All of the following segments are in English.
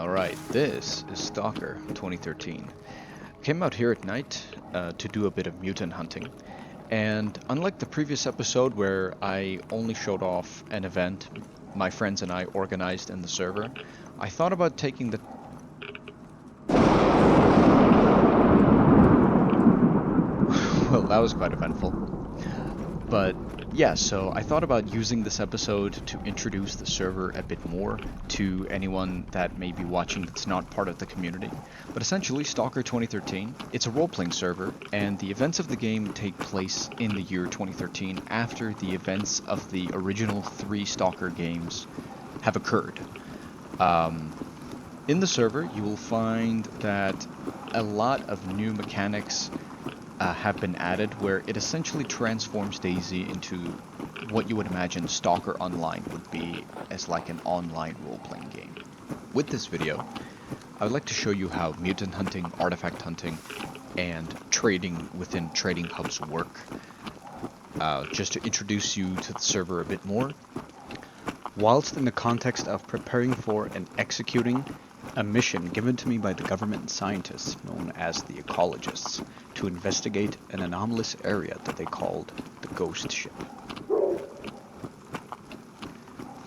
Alright, this is S.T.A.L.K.E.R 2013. Came out here at night to do a bit of mutant hunting, and unlike the previous episode where I only showed off an event my friends and I organized in the server, I thought about taking the... Well, that was quite eventful. But yeah, so I thought about using this episode to introduce the server a bit more to anyone that may be watching that's not part of the community. But essentially, S.T.A.L.K.E.R 2013, it's a role-playing server, and the events of the game take place in the year 2013 after the events of the original 3 S.T.A.L.K.E.R games have occurred. In the server, you will find that a lot of new mechanics have been added, where it essentially transforms DayZ into what you would imagine S.T.A.L.K.E.R Online would be, as like an online role-playing game. With this video, I would like to show you how mutant hunting, artifact hunting, and trading within trading hubs work. Just to introduce you to the server a bit more. Whilst in the context of preparing for and executing a mission given to me by the government scientists known as the ecologists to investigate an anomalous area that they called the Ghost Ship.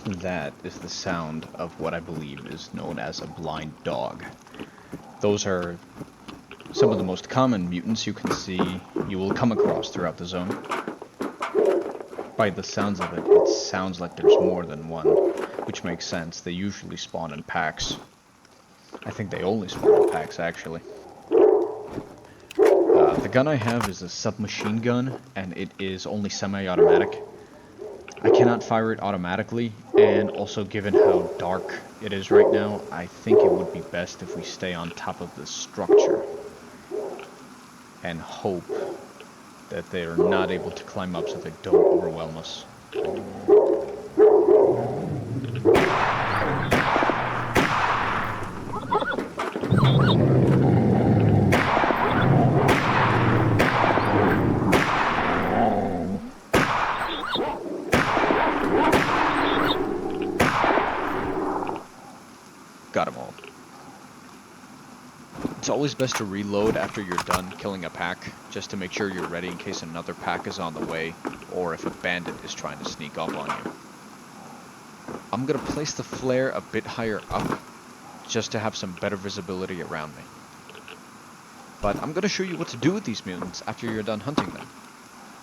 That is the sound of what I believe is known as a blind dog. Those are some of the most common mutants you will come across throughout the zone. By the sounds of it, it sounds like there's more than one, which makes sense. They usually spawn in packs. I think they only spawn in packs, actually. The gun I have is a submachine gun, and it is only semi-automatic. I cannot fire it automatically, and also given how dark it is right now, I think it would be best if we stay on top of this structure and hope that they are not able to climb up so they don't overwhelm us. Got them all. It's always best to reload after you're done killing a pack, just to make sure you're ready in case another pack is on the way, or if a bandit is trying to sneak up on you. I'm gonna place the flare a bit higher up, just to have some better visibility around me. But I'm gonna show you what to do with these mutants after you're done hunting them.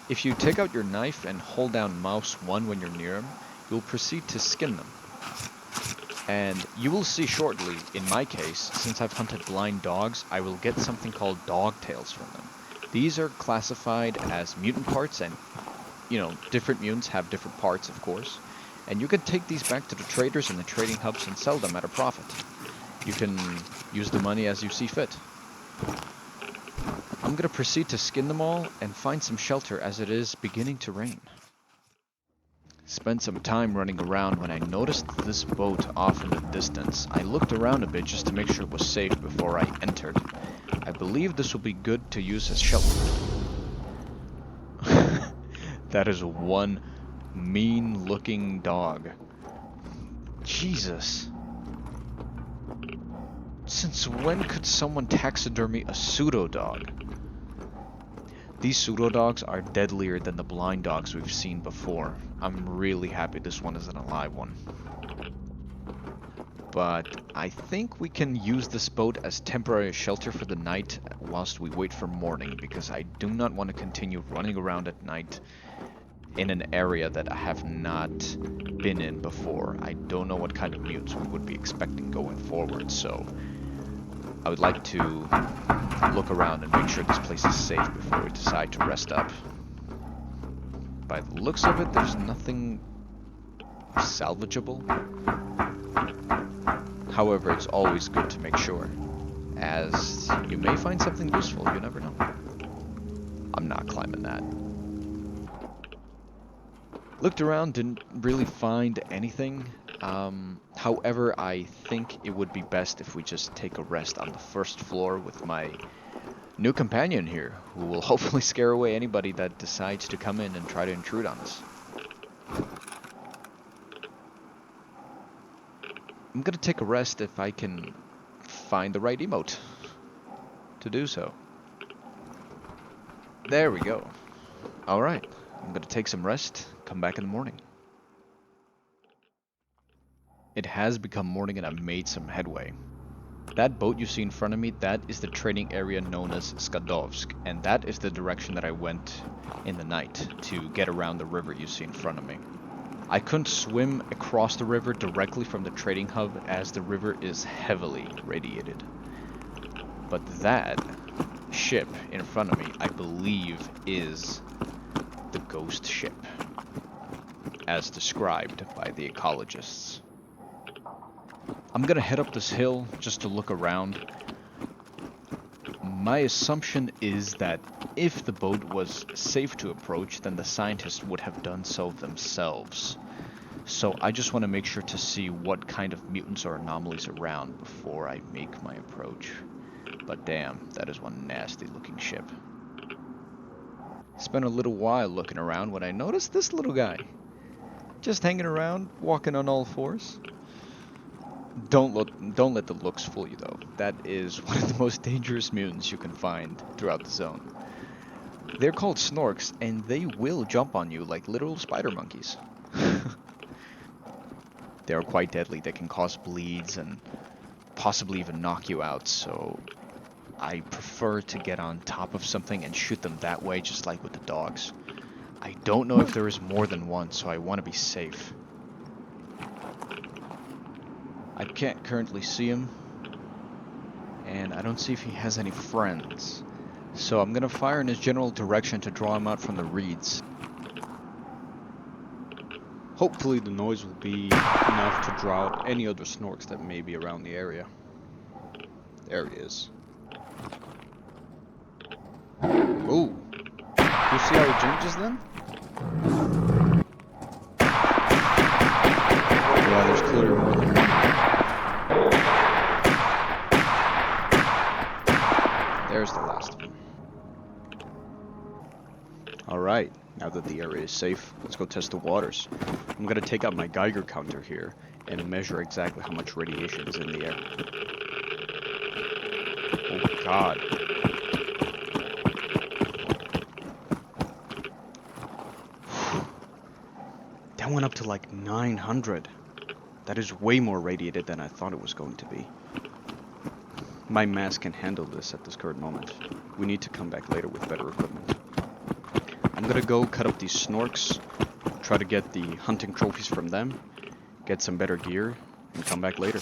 If you take out your knife and hold down mouse 1 when you're near them, you'll proceed to skin them. And you will see shortly, in my case, since I've hunted blind dogs, I will get something called dog tails from them. These are classified as mutant parts, and, you know, different mutants have different parts, of course. And you can take these back to the traders in the trading hubs and sell them at a profit. You can use the money as you see fit. I'm gonna proceed to skin them all and find some shelter as it is beginning to rain. Spent some time running around when I noticed this boat off in the distance. I looked around a bit just to make sure it was safe before I entered. I believe this will be good to use as shelter. That is one mean-looking dog. Jesus. Since when could someone taxidermy a pseudo-dog? These pseudo-dogs are deadlier than the blind dogs we've seen before. I'm really happy this one is an alive one. But I think we can use this boat as temporary shelter for the night whilst we wait for morning, because I do not want to continue running around at night in an area that I have not been in before. I don't know what kind of mutants we would be expecting going forward, so I would like to look around and make sure this place is safe before we decide to rest up. By the looks of it, there's nothing salvageable. However, it's always good to make sure, as you may find something useful, you never know. I'm not climbing that. Looked around, didn't really find anything. However, I think it would be best if we just take a rest on the first floor with my new companion here, who will hopefully scare away anybody that decides to come in and try to intrude on us. I'm gonna take a rest if I can find the right emote to do so. There we go. Alright, I'm gonna take some rest, come back in the morning. It has become morning and I've made some headway. That boat you see in front of me, that is the trading area known as S.T.A.L.K.E.R, and that is the direction that I went in the night to get around the river you see in front of me. I couldn't swim across the river directly from the trading hub as the river is heavily radiated. But that ship in front of me, I believe, is the ghost ship, as described by the ecologists. I'm gonna head up this hill just to look around. My assumption is that if the boat was safe to approach, then the scientists would have done so themselves. So I just want to make sure to see what kind of mutants or anomalies around before I make my approach. But damn, that is one nasty looking ship. Spent a little while looking around when I noticed this little guy. Just hanging around, walking on all fours. Don't let the looks fool you though. That is one of the most dangerous mutants you can find throughout the zone. They're called Snorks, and they will jump on you like literal spider monkeys. They are quite deadly. They can cause bleeds and possibly even knock you out, so I prefer to get on top of something and shoot them that way, just like with the dogs. I don't know if there is more than one, so I want to be safe. I can't currently see him, and I don't see if he has any friends. So I'm gonna fire in his general direction to draw him out from the reeds. Hopefully the noise will be enough to draw out any other snorks that may be around the area. There he is. Ooh. You see how he changes then? Yeah, there's clearly more than one. There's the last of them. Alright, now that the area is safe, let's go test the waters. I'm gonna take out my Geiger counter here and measure exactly how much radiation is in the air. Oh god. That went up to like 900. That is way more radiated than I thought it was going to be. My mask can handle this at this current moment. We need to come back later with better equipment. I'm gonna go cut up these snorks, try to get the hunting trophies from them, get some better gear, and come back later.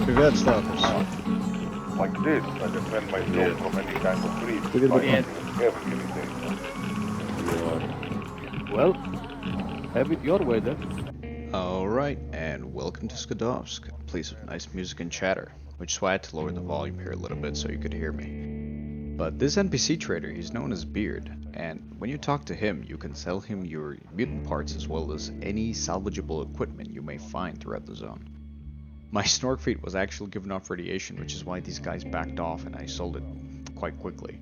Привет, Stalkers. Like this, I defend myself from any kind of threat. Привет, Like братан. every day. Well, have it your way then. Alright, and welcome to Skadovsk, a place of nice music and chatter, which is why I had to lower the volume here a little bit so you could hear me. But this NPC trader, he's known as Beard, and when you talk to him, you can sell him your mutant parts as well as any salvageable equipment you may find throughout the zone. My Snork fleet was actually giving off radiation, which is why these guys backed off and I sold it quite quickly.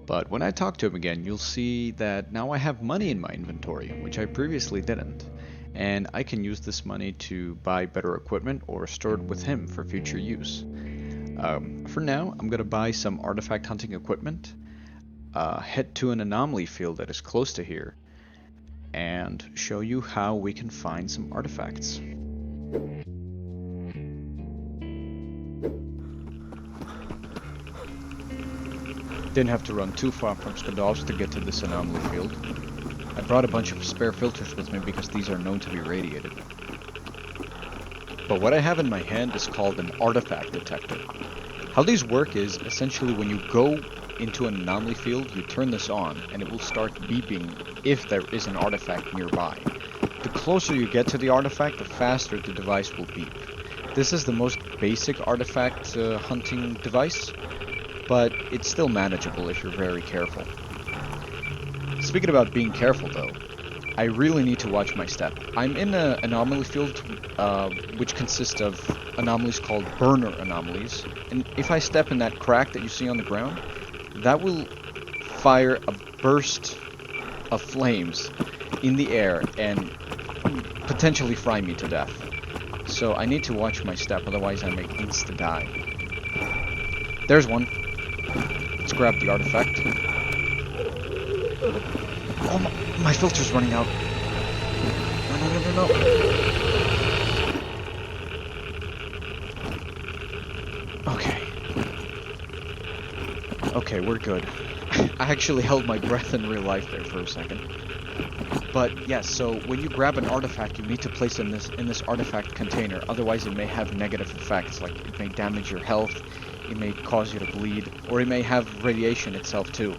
But when I talk to him again, you'll see that now I have money in my inventory, which I previously didn't. And I can use this money to buy better equipment or store it with him for future use. For now, I'm gonna buy some artifact hunting equipment, head to an anomaly field that is close to here, and show you how we can find some artifacts. Didn't have to run too far from Skadovsk to get to this anomaly field. I brought a bunch of spare filters with me because these are known to be radiated. But what I have in my hand is called an artifact detector. How these work is essentially when you go into an anomaly field, you turn this on and it will start beeping if there is an artifact nearby. The closer you get to the artifact, the faster the device will beep. This is the most basic artifact hunting device, but it's still manageable if you're very careful. Speaking about being careful though, I really need to watch my step. I'm in an anomaly field, which consists of anomalies called burner anomalies. And if I step in that crack that you see on the ground, that will fire a burst of flames in the air and potentially fry me to death. So I need to watch my step, otherwise I may insta-die. There's one. Let's grab the artifact. Oh, my filter's running out. No. Okay. Okay, we're good. I actually held my breath in real life there for a second. But yes, so when you grab an artifact, you need to place it in this artifact container. Otherwise, it may have negative effects, like it may damage your health, it may cause you to bleed, or it may have radiation itself too.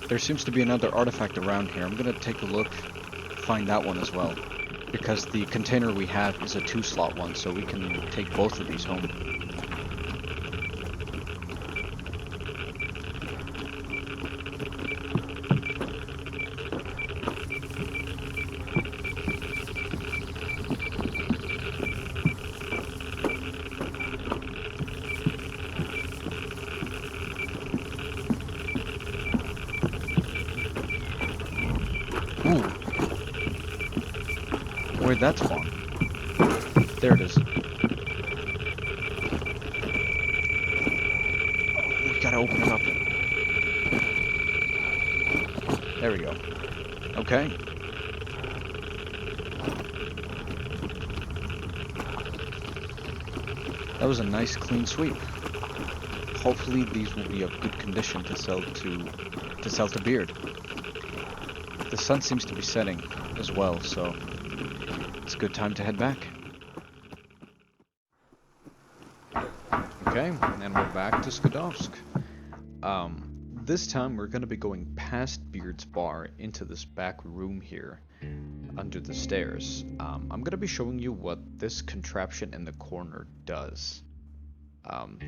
There seems to be another artifact around here. I'm gonna take a look, find that one as well, because the container we have is a 2-slot one, so we can take both of these home. Ooh. Where'd that spawn? There it is. We gotta open it up. There we go. Okay. That was a nice clean sweep. Hopefully these will be of good condition to sell to Beard. The sun seems to be setting as well, so it's a good time to head back. Okay, and we're back to Skodowsk. This time we're going to be going past Beard's bar into this back room here under the stairs. I'm going to be showing you what this contraption in the corner does.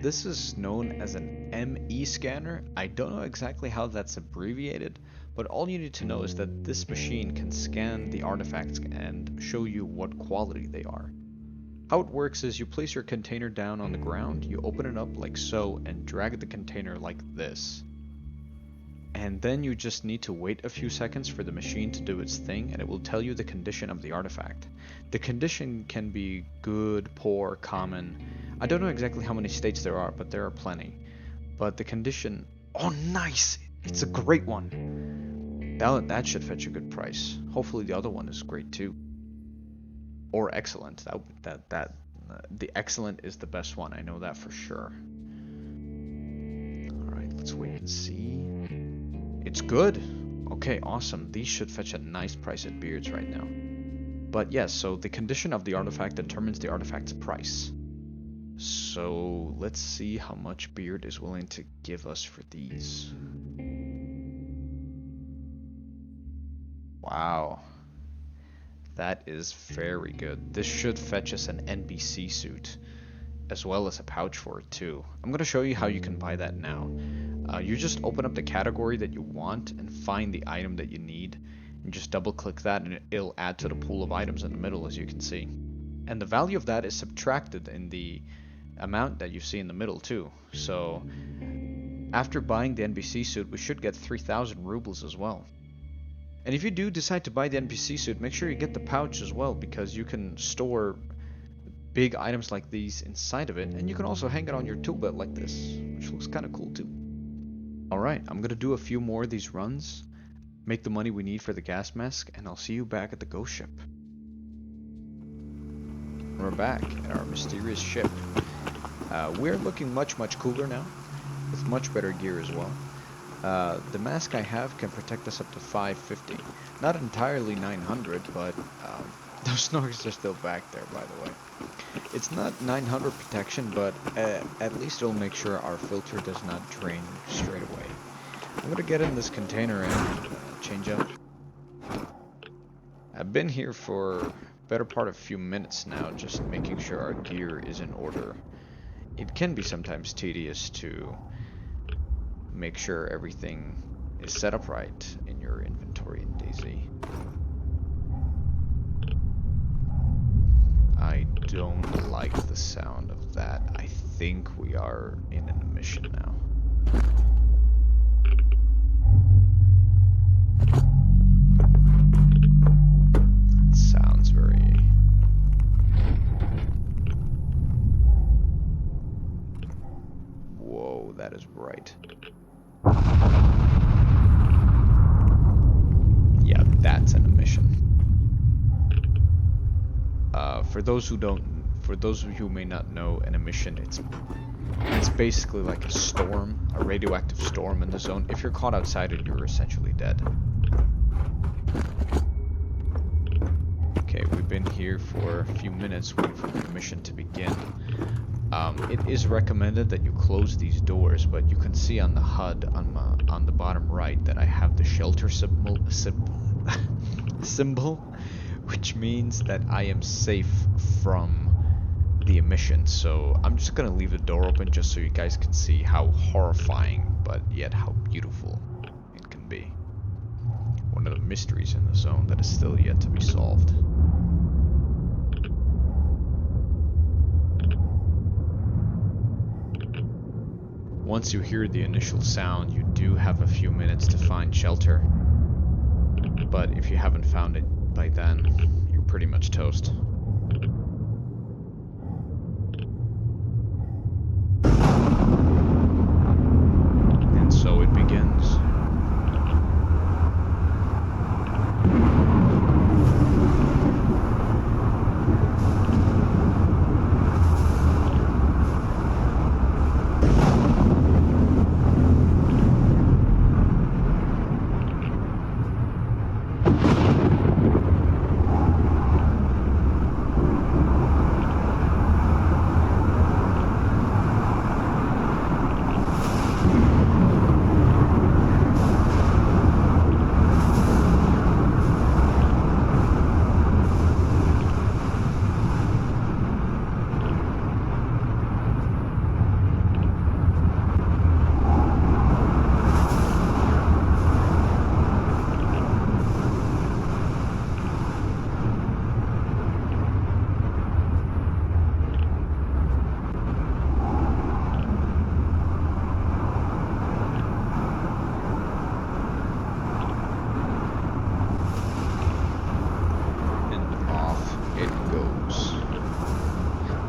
This is known as an ME scanner. I don't know exactly how that's abbreviated, but all you need to know is that this machine can scan the artifacts and show you what quality they are. How it works is you place your container down on the ground, you open it up like so, and drag the container like this. And then you just need to wait a few seconds for the machine to do its thing, and it will tell you the condition of the artifact. The condition can be good, poor, common. I don't know exactly how many states there are, but there are plenty. But the condition... Oh, nice! It's a great one! That should fetch a good price. Hopefully the other one is great too. Or excellent. The excellent is the best one, I know that for sure. Alright, let's wait and see. It's good! Okay, awesome. These should fetch a nice price at Beard's right now. But yes, so the condition of the artifact determines the artifact's price. So let's see how much Beard is willing to give us for these. Wow. That is very good. This should fetch us an NBC suit, as well as a pouch for it too. I'm going to show you how you can buy that now. You just open up the category that you want and find the item that you need, and just double click that and it'll add to the pool of items in the middle, as you can see. And the value of that is subtracted in the amount that you see in the middle too. So after buying the NBC suit, we should get 3,000 rubles as well. And if you do decide to buy the NPC suit, make sure you get the pouch as well, because you can store big items like these inside of it, and you can also hang it on your tool belt like this, which looks kind of cool too. Alright, I'm going to do a few more of these runs, make the money we need for the gas mask, and I'll see you back at the ghost ship. We're back at our mysterious ship. We're looking much cooler now, with much better gear as well. The mask I have can protect us up to 550. Not entirely 900, but those snorks are still back there, by the way. It's not 900 protection, but at least it'll make sure our filter does not drain straight away. I'm going to get in this container and change up. I've been here for better part of a few minutes now, just making sure our gear is in order. It can be sometimes tedious to make sure everything is set up right in your inventory in DayZ. I don't like the sound of that. I think we are in an mission now. That sounds very... Whoa, that is bright. Yeah, that's an emission. For those of you who may not know, an emission, it's basically like a storm, a radioactive storm in the zone. If you're caught outside it, you're essentially dead. Okay, we've been here for a few minutes waiting for the mission to begin. It is recommended that you close these doors, but you can see on the HUD on the bottom right that I have the shelter symbol, which means that I am safe from the emission. So I'm just gonna leave the door open just so you guys can see how horrifying, but yet how beautiful it can be. One of the mysteries in the zone that is still yet to be solved. Once you hear the initial sound, you do have a few minutes to find shelter. But if you haven't found it by then, you're pretty much toast. And so it begins.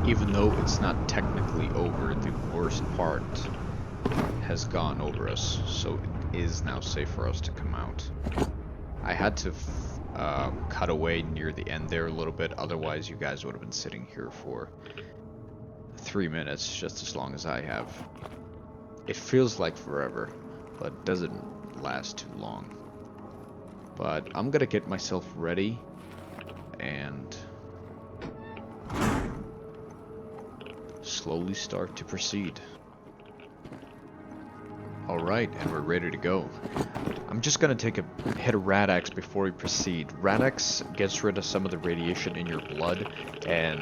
Even though it's not technically over, the worst part has gone over us, so it is now safe for us to come out. I had to cut away near the end there a little bit, otherwise you guys would have been sitting here for 3 minutes, just as long as I have. It feels like forever, but doesn't last too long. But I'm gonna get myself ready and slowly start to proceed. Alright, and we're ready to go. I'm just gonna take a hit of Rad-X before we proceed. Rad-X gets rid of some of the radiation in your blood and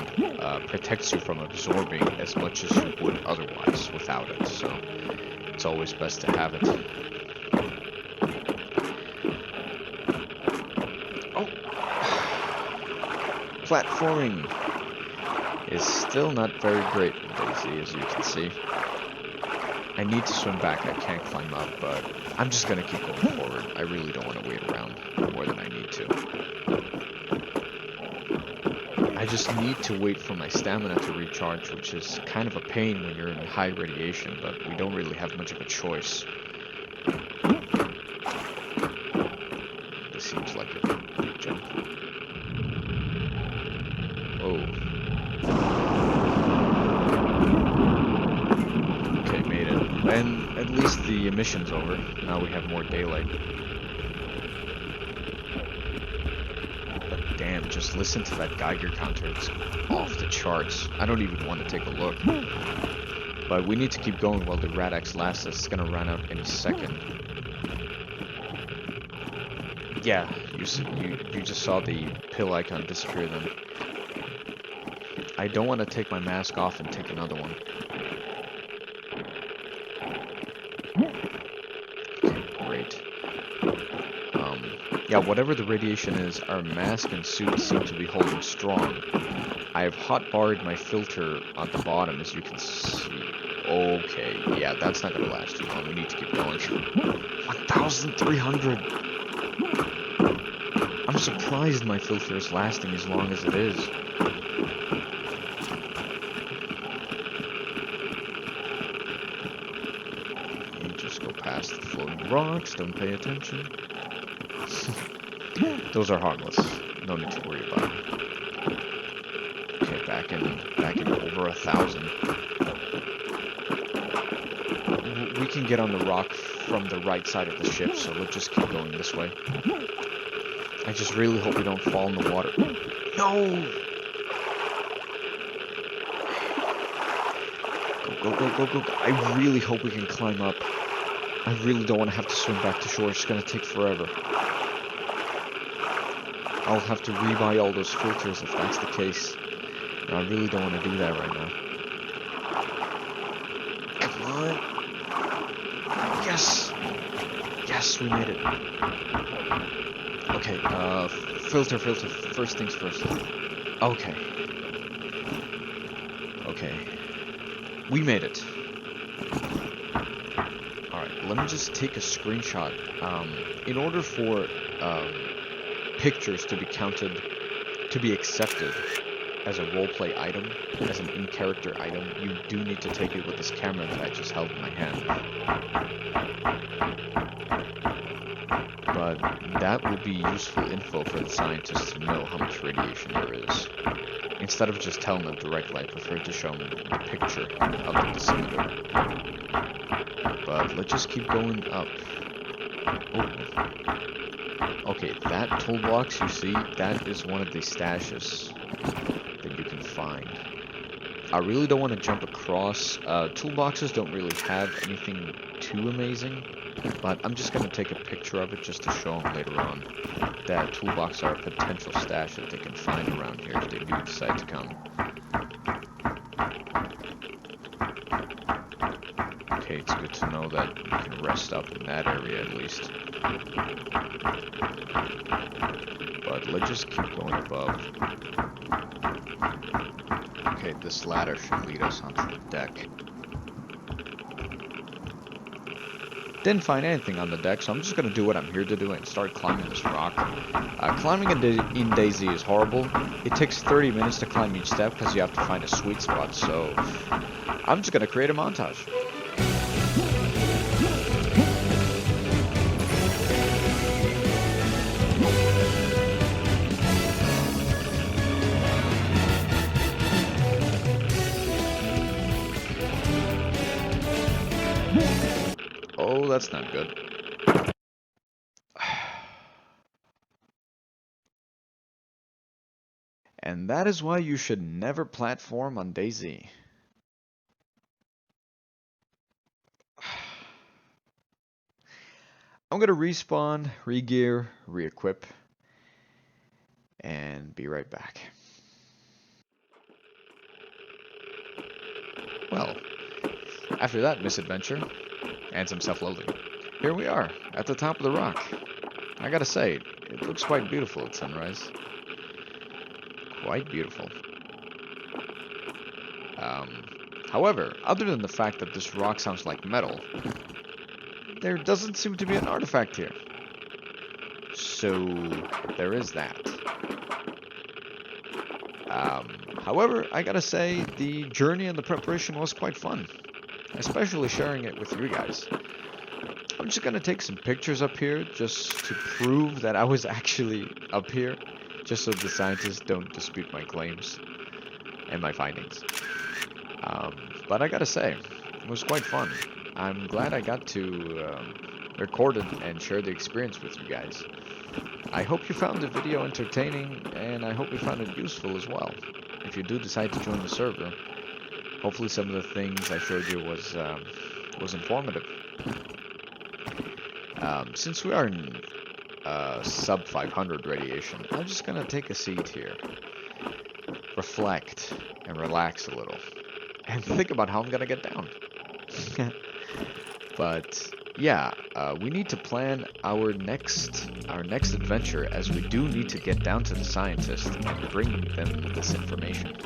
protects you from absorbing as much as you would otherwise without it, so it's always best to have it. Oh! Platforming is still not very great in DayZ, as you can see. I need to swim back, I can't climb up, but I'm just gonna keep going forward. I really don't want to wait around more than I need to. I just need to wait for my stamina to recharge, which is kind of a pain when you're in high radiation, but we don't really have much of a choice. This seems like a big jump. Oh. Okay, made it. And at least the emission's over. Now we have more daylight. But damn, just listen to that Geiger counter. It's off the charts. I don't even want to take a look. But we need to keep going while the Rad-X lasts. It's gonna run out any second. Yeah, you just saw the pill icon disappear then. I don't want to take my mask off and take another one. Okay, great. Yeah, whatever the radiation is, our mask and suit seem to be holding strong. I have hotbarred my filter at the bottom, as you can see. Okay, yeah, that's not gonna last too long. We need to keep going. 1,300! I'm surprised my filter is lasting as long as it is. You just go past the floating rocks, don't pay attention. Those are harmless. No need to worry about them. Okay, back in over 1,000. We can get on the rock from the right side of the ship, so let's just keep going this way. I just really hope we don't fall in the water. No! Go, go, go, go, go. I really hope we can climb up. I really don't want to have to swim back to shore. It's going to take forever. I'll have to rebuy all those filters if that's the case. And I really don't want to do that right now. Come on. Yes! Yes, we made it. Okay, filter. First things first. Okay. Okay. We made it. Alright, let me just take a screenshot. In order for pictures to be counted, to be accepted as a roleplay item, as an in-character item, you do need to take it with this camera that I just held in my hand. But that will be useful info for the scientists to know how much radiation there is. Instead of just telling them directly, I prefer to show them the picture of the dosimeter. But let's just keep going up. Oh. Okay, that toolbox you see, that is one of the stashes that you can find. I really don't want to jump across. Toolboxes don't really have anything too amazing, but I'm just going to take a picture of it just to show them later on that toolboxes are a potential stash that they can find around here if they do decide to come. Okay, it's good to know that you can rest up in that area at least. But let's just keep going above. Okay, this ladder should lead us onto the deck. Didn't find anything on the deck, so I'm just gonna do what I'm here to do and start climbing this rock. Climbing in DayZ is horrible. It takes 30 minutes to climb each step because you have to find a sweet spot, so I'm just gonna create a montage. Oh, that's not good. And that is why you should never platform on DayZ. I'm gonna respawn, re-gear, re-equip, and be right back. Well, after that misadventure, and some self-loathing, here we are, at the top of the rock. I gotta say, it looks quite beautiful at sunrise. Quite beautiful. However, other than the fact that this rock sounds like metal, there doesn't seem to be an artifact here. So, there is that. However, I gotta say, the journey and the preparation was quite fun. Especially sharing it with you guys. I'm just gonna take some pictures up here just to prove that I was actually up here. Just so the scientists don't dispute my claims and my findings. But I gotta say, it was quite fun. I'm glad I got to record it and share the experience with you guys. I hope you found the video entertaining, and I hope you found it useful as well. If you do decide to join the server, hopefully some of the things I showed you was informative. Since we are in sub 500 radiation, I'm just gonna take a seat here, reflect, and relax a little, and think about how I'm gonna get down. But yeah, we need to plan our next adventure, as we do need to get down to the scientists and bring them this information.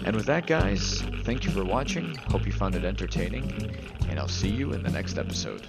And with that, guys, thank you for watching. Hope you found it entertaining, and I'll see you in the next episode.